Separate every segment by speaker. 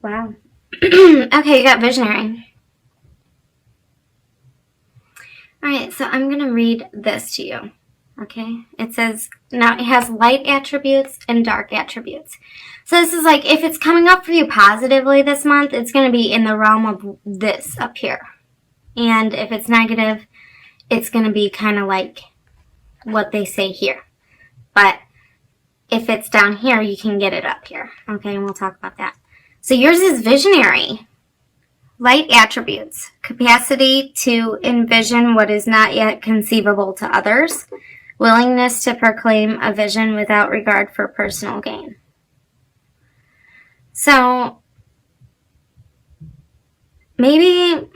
Speaker 1: Wow. Okay, you got visionary. Alright, so I'm going to read this to you. Okay? It says, now it has light attributes and dark attributes. So this is like, if it's coming up for you positively this month, it's going to be in the realm of this up here. And if it's negative, it's going to be kind of like what they say here. But if it's down here, you can get it up here. Okay, and we'll talk about that. So yours is visionary. Light attributes. Capacity to envision what is not yet conceivable to others. Willingness to proclaim a vision without regard for personal gain. So, maybe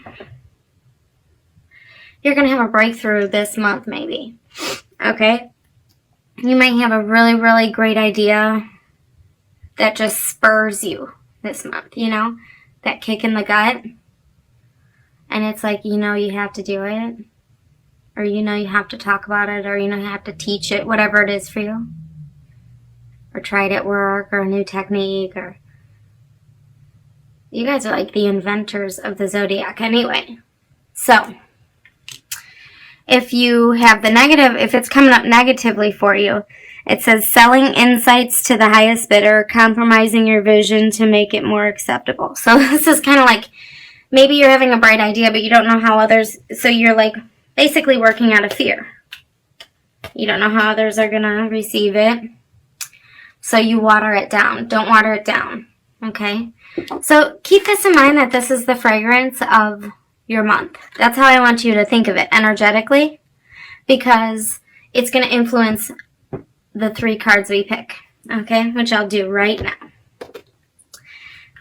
Speaker 1: you're going to have a breakthrough this month, maybe. Okay? You might have a really, really great idea that just spurs you this month, you know? That kick in the gut. And it's like, you know you have to do it. Or you know you have to talk about it. Or you know you have to teach it, whatever it is for you. Or try it at work, or a new technique, or... You guys are like the inventors of the zodiac anyway. So, if you have the negative, if it's coming up negatively for you, it says selling insights to the highest bidder, compromising your vision to make it more acceptable. So this is kind of like, maybe you're having a bright idea, but you don't know how others, so you're like basically working out of fear. You don't know how others are going to receive it. So you water it down. Don't water it down. Okay? So keep this in mind that this is the fragrance of your month. That's how I want you to think of it energetically, because it's going to influence the 3 cards we pick, okay, which I'll do right now.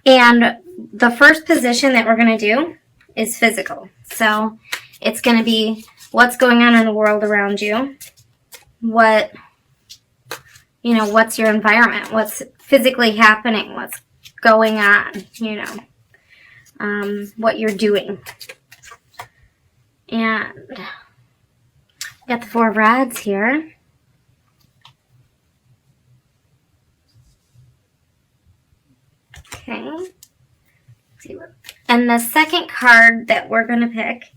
Speaker 1: And the first position that we're going to do is physical. So it's going to be what's going on in the world around you, what's your environment, what's physically happening, what's going on, what you're doing. And got the 4 of Rods here. Okay. Let's see what. And the second card that we're going to pick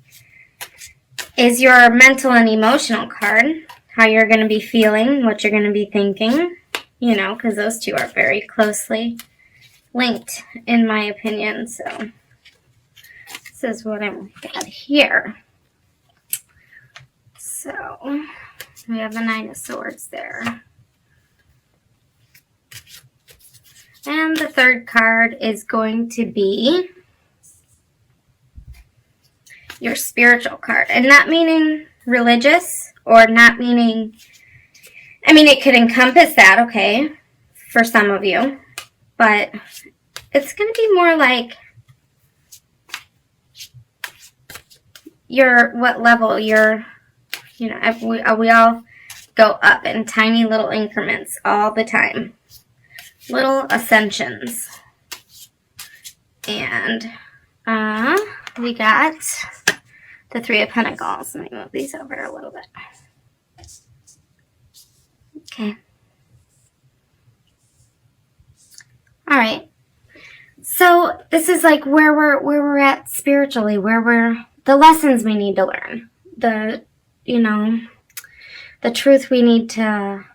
Speaker 1: is your mental and emotional card. How you're going to be feeling, what you're going to be thinking, because those two are very closely linked, in my opinion. So this is what I'm got here. So we have the 9 of Swords there. And the third card is going to be your spiritual card. And not meaning religious, or not meaning, it could encompass that, okay, for some of you. But it's going to be more like what level you're, we all go up in tiny little increments all the time. Little ascensions. And we got the 3 of Pentacles. Let me move these over a little bit. Okay. All right. So this is like where we're at spiritually, the lessons we need to learn, the truth we need to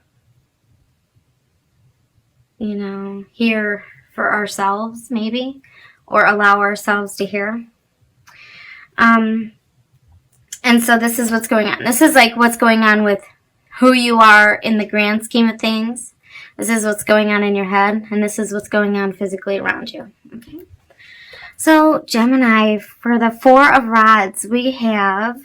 Speaker 1: hear for ourselves, maybe, or allow ourselves to hear. And so this is what's going on. This is like what's going on with who you are in the grand scheme of things. This is what's going on in your head, and this is what's going on physically around you. Okay. So Gemini, for the 4 of Rods, we have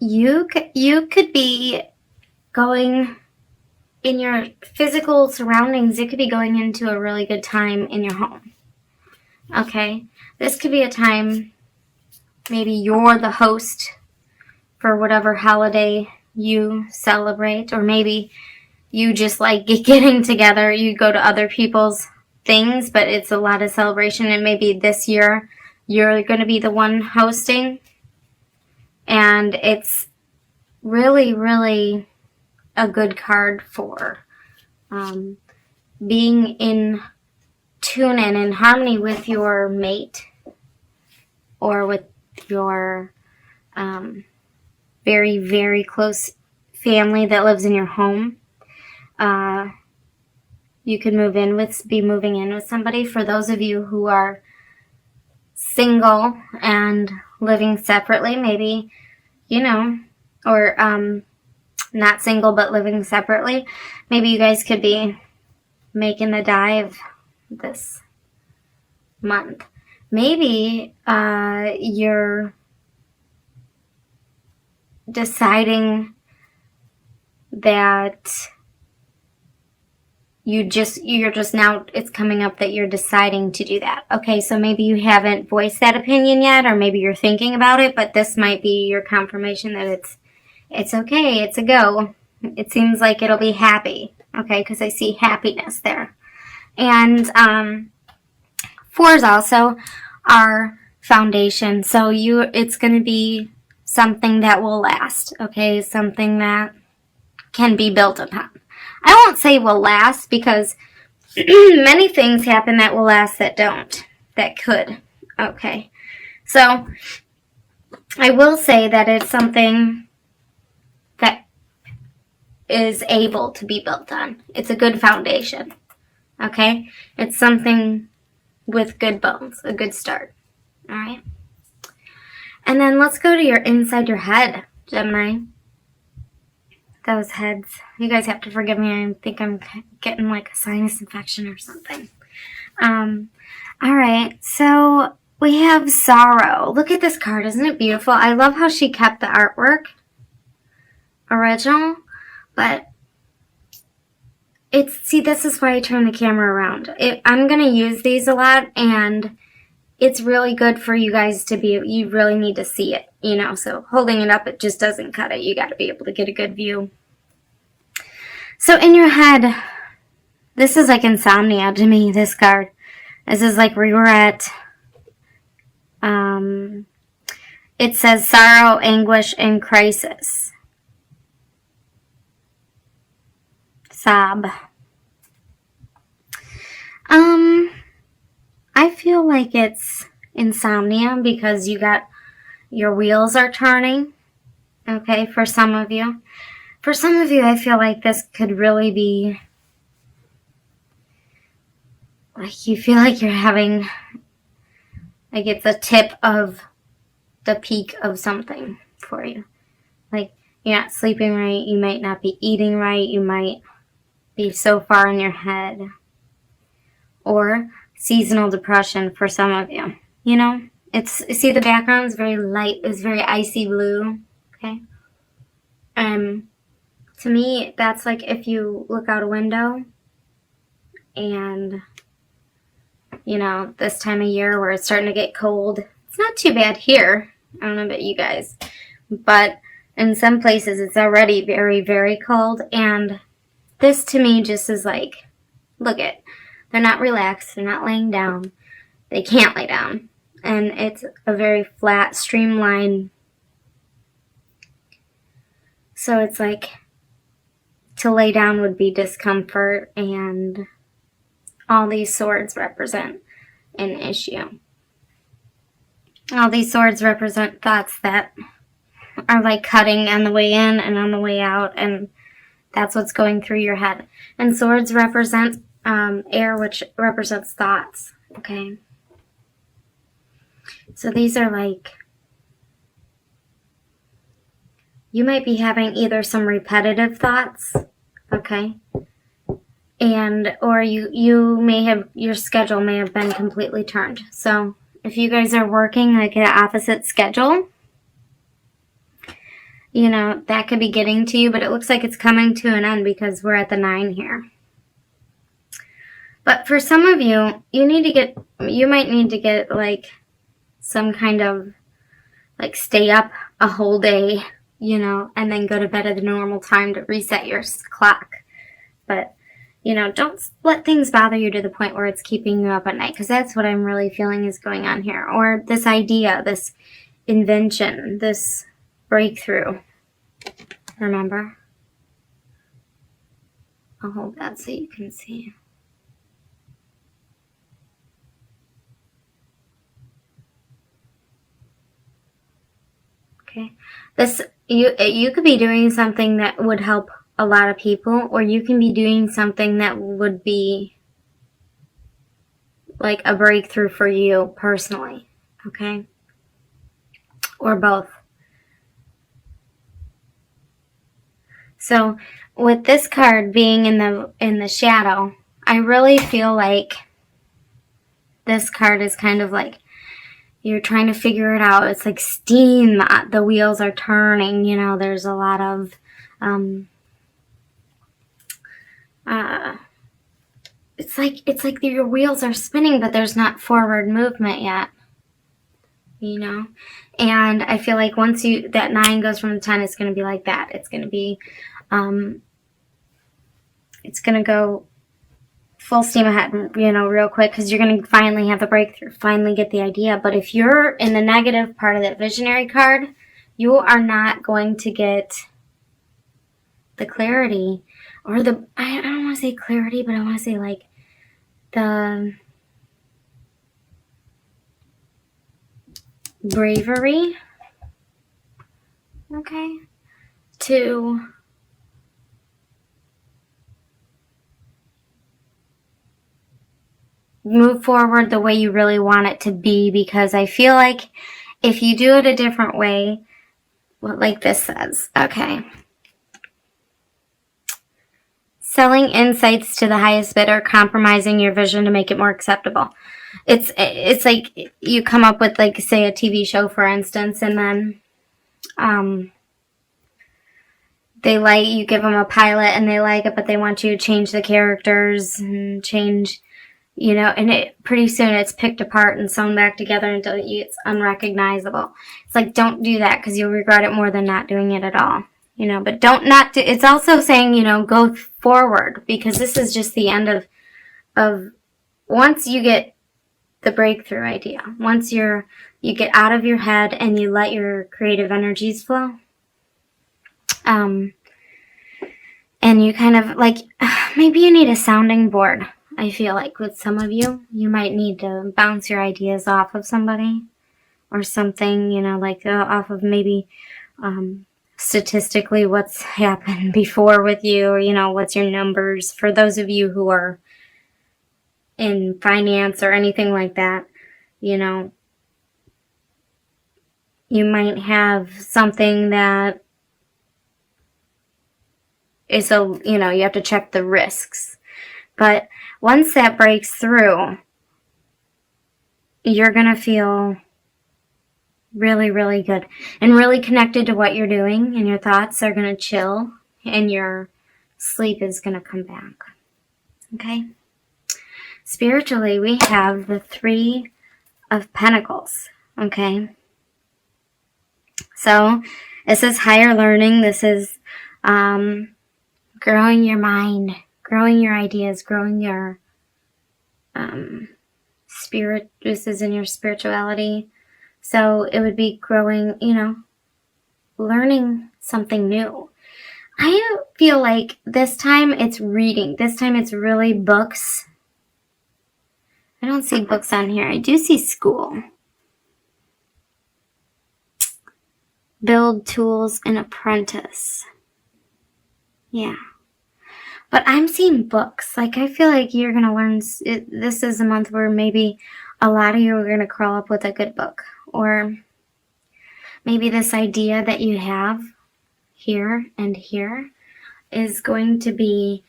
Speaker 1: you could be going in your physical surroundings. It could be going into a really good time in your home. Okay, this could be a time maybe you're the host for whatever holiday you celebrate, or maybe you just like getting together. You go to other people's things, but it's a lot of celebration, and maybe this year you're going to be the one hosting, and it's really, really a good card for being in tune and in harmony with your mate or with your very, very close family that lives in your home. You could be moving in with somebody. For those of you who are single and living separately, maybe, or not single but living separately, maybe you guys could be making the dive this month. Maybe you're deciding that you're just now, it's coming up that you're deciding to do that. Okay, so maybe you haven't voiced that opinion yet, or maybe you're thinking about it, but this might be your confirmation that it's okay, it's a go. It seems like it'll be happy, okay, because I see happiness there. And fours also are foundation, so it's going to be something that will last, okay, something that can be built upon. I won't say will last, because many things happen that will last that don't, that could, okay. So I will say that it's something that is able to be built on. It's a good foundation, okay. It's something with good bones, a good start, all right. And then let's go to inside your head, Gemini. Those heads. You guys have to forgive me. I think I'm getting like a sinus infection or something. All right. So we have sorrow. Look at this card. Isn't it beautiful? I love how she kept the artwork original, but see, this is why I turn the camera around. I'm going to use these a lot, and it's really good for you guys you really need to see it, so holding it up, it just doesn't cut it. You got to be able to get a good view. So in your head, this is like insomnia to me, this card. This is like regret. It says sorrow, anguish, and crisis. Sob. I feel like it's insomnia because your wheels are turning, okay, for some of you. For some of you, I feel like this could really be, like, you feel like you're having, like, it's a tip of the peak of something for you. Like, you're not sleeping right, you might not be eating right, you might be so far in your head. Or seasonal depression for some of you. See the background is very light, it's very icy blue, okay? To me, that's like if you look out a window and, this time of year where it's starting to get cold. It's not too bad here. I don't know about you guys. But in some places, it's already very, very cold. And this to me just is like, look it. They're not relaxed. They're not laying down. They can't lay down. And it's a very flat, streamlined. So it's like, to lay down would be discomfort, and all these swords represent an issue. All these swords represent thoughts that are like cutting on the way in and on the way out, and that's what's going through your head. And swords represent air, which represents thoughts, okay? So these are like, you might be having either some repetitive thoughts, okay? Or you may have, your schedule may have been completely turned. So if you guys are working like an opposite schedule, that could be getting to you, but it looks like it's coming to an end because we're at the 9 here. But for some of you, you might need to get like some kind of, like, stay up a whole day, and then go to bed at the normal time to reset your clock. But, don't let things bother you to the point where it's keeping you up at night, because that's what I'm really feeling is going on here. Or this idea, this invention, this breakthrough. Remember? I'll hold that so you can see. Okay. This, you could be doing something that would help a lot of people, or you can be doing something that would be like a breakthrough for you personally. Okay? Or both. So with this card being in the shadow, I really feel like this card is kind of like you're trying to figure it out. It's like steam. The wheels are turning. You know, there's a lot of it's like your wheels are spinning, but there's not forward movement yet. You know, and I feel like once that 9 goes from the 10, it's going to be like that. It's going to be, it's going to go full steam ahead, you know, real quick, because you're going to finally have the breakthrough, finally get the idea. But if you're in the negative part of that visionary card, you are not going to get the clarity, or I don't want to say clarity, but I want to say like the bravery, okay, to move forward the way you really want it to be, because I feel like if you do it a different way, like this says, okay, selling insights to the highest bidder, compromising your vision to make it more acceptable. It's like you come up with, like, say, a TV show, for instance, and then you give them a pilot and they like it, but they want you to change the characters and change, you know, and pretty soon it's picked apart and sewn back together until it's unrecognizable. It's like, don't do that, because you'll regret it more than not doing it at all. You know, but it's also saying, you know, go forward, because this is just the end of once you get the breakthrough idea, once you get out of your head and you let your creative energies flow, and you kind of like, maybe you need a sounding board. I feel like with some of you might need to bounce your ideas off of somebody or something, you know, like off of maybe, statistically what's happened before with you, or, you know, what's your numbers. For those of you who are in finance or anything like that, you know, you might have something that is you know, you have to check the risks. But once that breaks through, you're going to feel really, really good and really connected to what you're doing, and your thoughts are going to chill and your sleep is going to come back. Okay? Spiritually, we have the 3 of Pentacles. Okay? So, this is higher learning. This is growing your mind, growing your ideas, growing your spirit. This is in your spirituality. So it would be growing, you know, learning something new. I feel like this time it's reading. This time it's really books. I don't see books on here. I do see school. Build tools and apprentice. Yeah. But I'm seeing books. Like, I feel like you're going to learn. This is a month where maybe a lot of you are going to crawl up with a good book. Or maybe this idea that you have here and here is going to be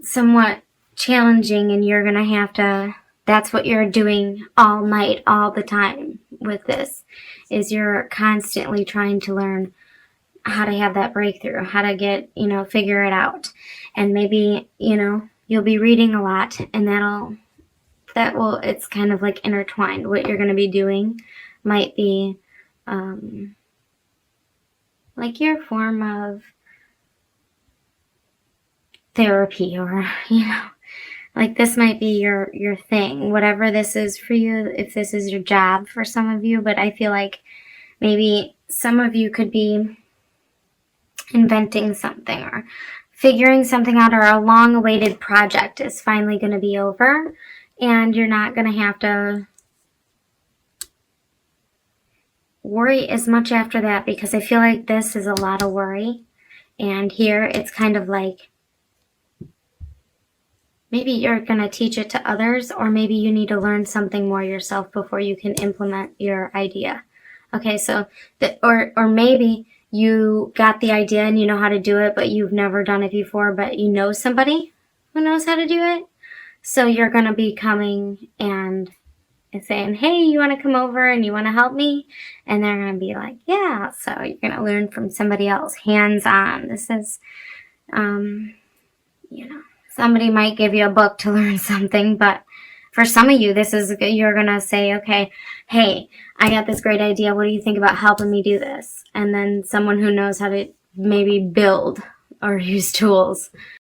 Speaker 1: somewhat challenging, and you're going to have to, that's what you're doing all night, all the time with this, is you're constantly trying to learn how to have that breakthrough, how to get, you know, figure it out. And maybe, you know, you'll be reading a lot, and it's kind of like intertwined. What you're going to be doing might be like your form of therapy, or, you know, like this might be your thing, whatever this is for you, if this is your job for some of you. But I feel like maybe some of you could be inventing something or figuring something out, or a long-awaited project is finally going to be over, and you're not going to have to worry as much after that, because I feel like this is a lot of worry. And here it's kind of like maybe you're going to teach it to others, or maybe you need to learn something more yourself before you can implement your idea. Okay, so, or maybe you got the idea and you know how to do it, but you've never done it before, but you know somebody who knows how to do it. So you're going to be coming and saying, hey, you want to come over and you want to help me? And they're going to be like, yeah. So you're going to learn from somebody else, hands-on. This is, you know, somebody might give you a book to learn something, but for some of you, this is, you're going to say, okay, hey, I got this great idea. What do you think about helping me do this? And then someone who knows how to maybe build or use tools